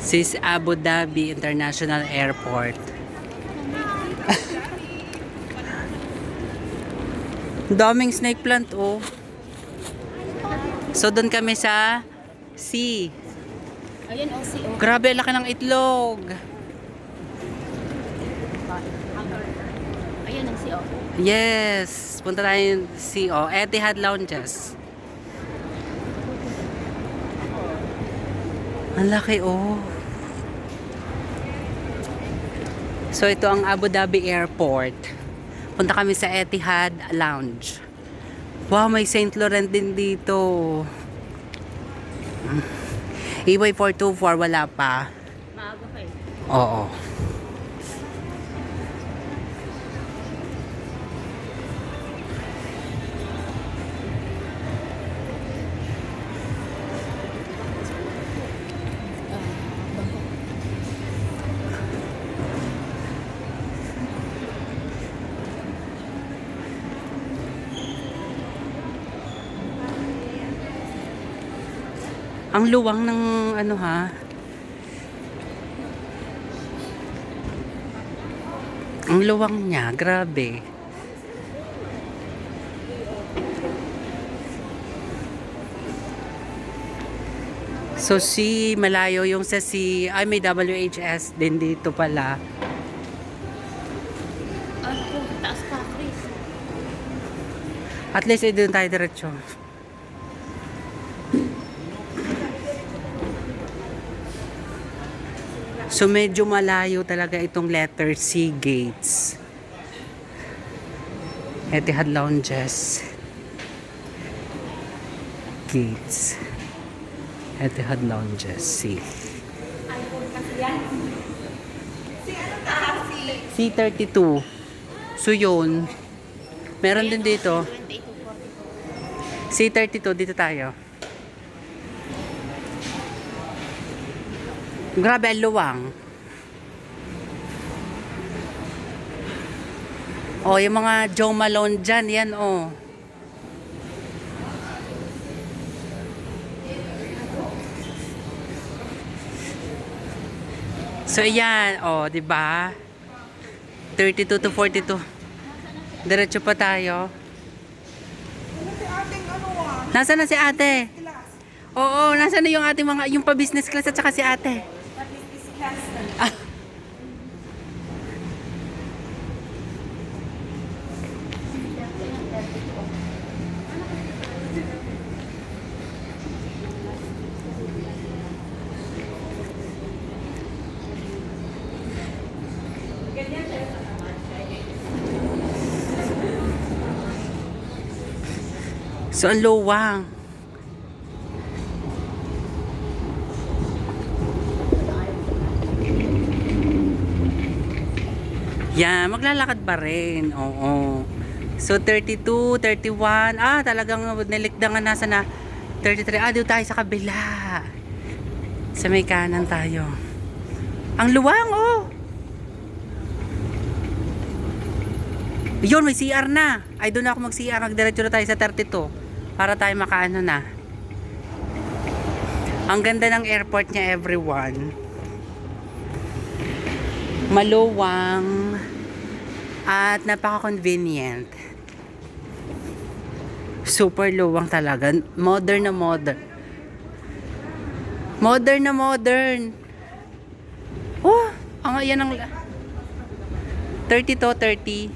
Sis Abu Dhabi International Airport. Daming snake plant, oh. So, doon kami sa sea. Ayan, o, si O. Grabe, laki ng itlog. Ayan ang si O. Yes. Punta tayo sea, oh. Etihad Lounges. Ang laki, oh. So, ito ang Abu Dhabi Airport. Punta kami sa Etihad Lounge. Wow, may St. Laurent din dito. EY 424, wala pa. Maaga pa eh. Oo. Ang luwang ng ano ha. Ang luwang niya, grabe. So si malayo yung sa si ay may WHS din dito pala. Ano po, taas pa, Chris. At least doon tayo diretso. So medyo malayo talaga itong letter C gates. Etihad Lounges. Gates. Etihad Lounges C. C32. So yun. Meron din dito. 28 to 42. C32 dito tayo. Grabe, ang luwang. Oh, yung mga Joe Malone dyan, yan oh. So, yan, oh, di ba? 32 to 42. Diretso pa tayo. Nasaan na si ate? Oo, nasaan na yung ating mga, yung pa-business class at saka si ate? Ah. So, ang luwang. Yan, maglalakad pa rin. Oo. So, 32, 31. Ah, talagang nilikdangan nasa na 33. Ah, dito tayo sa kabila. Sa may kanan tayo. Ang luwang, oh. Yun, may CR na. Ay, doon ako mag-CR. Magdiretso na tayo sa 32. Para tayo makaano na. Ang ganda ng airport niya, everyone. Maluwang at napaka-convenient. Super luwang talaga. Modern na modern. Modern na modern. Oh, ang yan ang 30 to 30.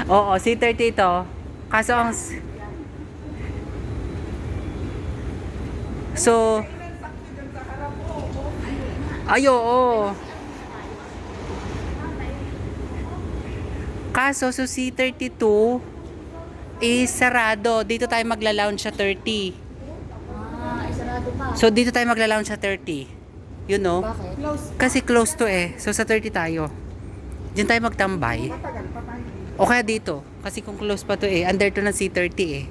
Oo, si 30 ito. Kaso ang so ay, oo. Kaso, so C32 is sarado. Dito tayo magla-lounge sa 30. Ah, isarado pa. So, dito tayo magla-lounge sa 30. You know? Bakit? Kasi close to eh. So, sa 30 tayo. Diyan tayo magtambay. O kaya dito. Kasi kung close pa to eh. Under to ng C30 eh.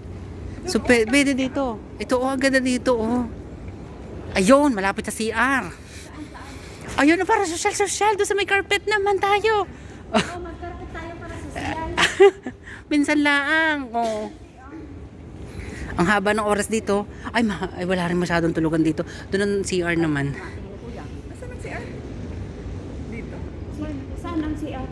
So, pwede dito. Ito, oh, ang ganda dito, oh. Ayun, malapit sa CR. Ayun na, para social. Doon sa may carpet naman tayo. Oh, magkaroon tayo para social. Minsan laang. Oh. Ang haba ng oras dito. Ay, wala rin masyadong tulugan dito. Doon ang CR naman. Tingnan ko kuya. Nasaan ang CR? Dito. Saan ang CR?